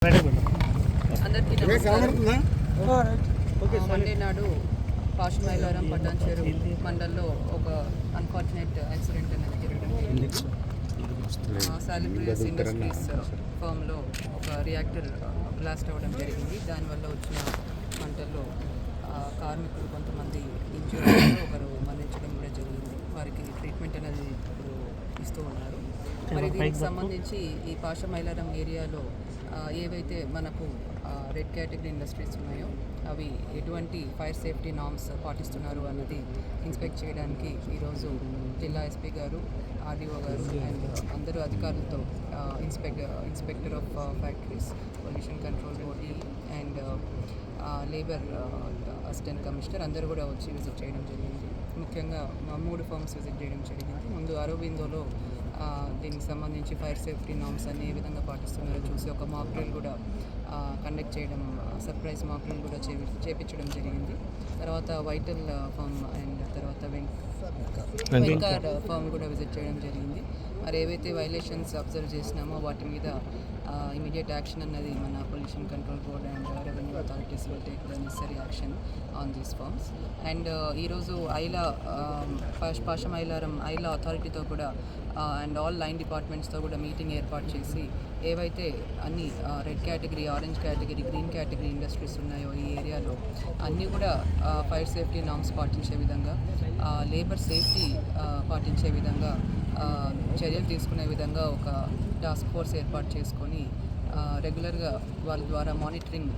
అందరికీ నమస్కారం. మండే నాడు పాషమైలారం పటాన్చెరు మండల్లో ఒక అన్ఫార్చునేట్ యాక్సిడెంట్ అనేది జరగడం జరిగింది. సాలిబ్రియాస్ ఇండస్ట్రీస్ ఫామ్లో ఒక రియాక్టర్ బ్లాస్ట్ అవ్వడం జరిగింది. దానివల్ల వచ్చిన మంటల్లో కార్మికులు కొంతమంది ఇంజూర్ ఒకరు మరణించడం కూడా జరిగింది. వారికి ట్రీట్మెంట్ అనేది ఇప్పుడు ఇస్తూ ఉన్నారు. మరి దీనికి సంబంధించి ఈ పాషమైలారం ఏరియాలో ఏవైతే మనకు రెడ్ కేటగిరీ ఇండస్ట్రీస్ ఉన్నాయో అవి ఎటువంటి ఫైర్ సేఫ్టీ నార్మ్స్ పాటిస్తున్నారు అన్నది ఇన్స్పెక్ట్ చేయడానికి ఈరోజు జిల్లా ఎస్పీ గారు, ఆర్డీఓ గారు అండ్ అందరూ అధికారులతో inspector of factories, pollution control board and labour assistant commissioner అందరూ కూడా వచ్చి విజిట్ చేయడం జరిగింది. ముఖ్యంగా 3 ఫర్మ్స్ విజిట్ చేయడం జరిగింది. ముందు అరవిందోలో దీనికి సంబంధించి ఫైర్ సేఫ్టీ నార్మ్స్ అన్ని ఏ విధంగా పాటిస్తున్నారో చూసి ఒక మాక్ డ్రిల్ కూడా కండక్ట్ చేయడం, సర్ప్రైజ్ మాక్ డ్రిల్ కూడా చేపించడం జరిగింది. తర్వాత వైటల్ ఫామ్ అండ్ తర్వాత వెంకార్ ఫామ్ కూడా విజిట్ చేయడం జరిగింది. మరి ఏవైతే వైలేషన్స్ అబ్జర్వ్ చేసినామో వాటి మీద ఇమీడియట్ యాక్షన్ అన్నది మన pollution control board and revenue authorities will take the necessary action on these farms. And ఈరోజు పాషమైలారం ఐలా అథారిటీతో కూడా అండ్ ఆల్ లైన్ డిపార్ట్మెంట్స్తో కూడా మీటింగ్ ఏర్పాటు చేసి ఏవైతే అన్ని red category, orange category, green category industries ఉన్నాయో ఈ ఏరియాలో అన్నీ కూడా ఫైర్ సేఫ్టీ నార్మ్స్ పాటించే విధంగా, లేబర్ సేఫ్టీ పాటించే విధంగా చర్యలు తీసుకునే విధంగా ఒక టాస్క్ ఫోర్స్ ఏర్పాటు చేసుకొని రెగ్యులర్గా వాళ్ళ ద్వారా monitoring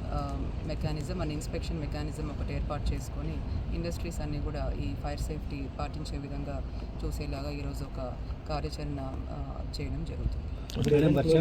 mechanism and inspection mechanism ఒకటి ఏర్పాటు చేసుకొని ఇండస్ట్రీస్ అన్నీ కూడా ఈ ఫైర్ సేఫ్టీ పాటించే విధంగా చూసేలాగా ఈరోజు ఒక కార్యాచరణ చేయడం జరుగుతుంది.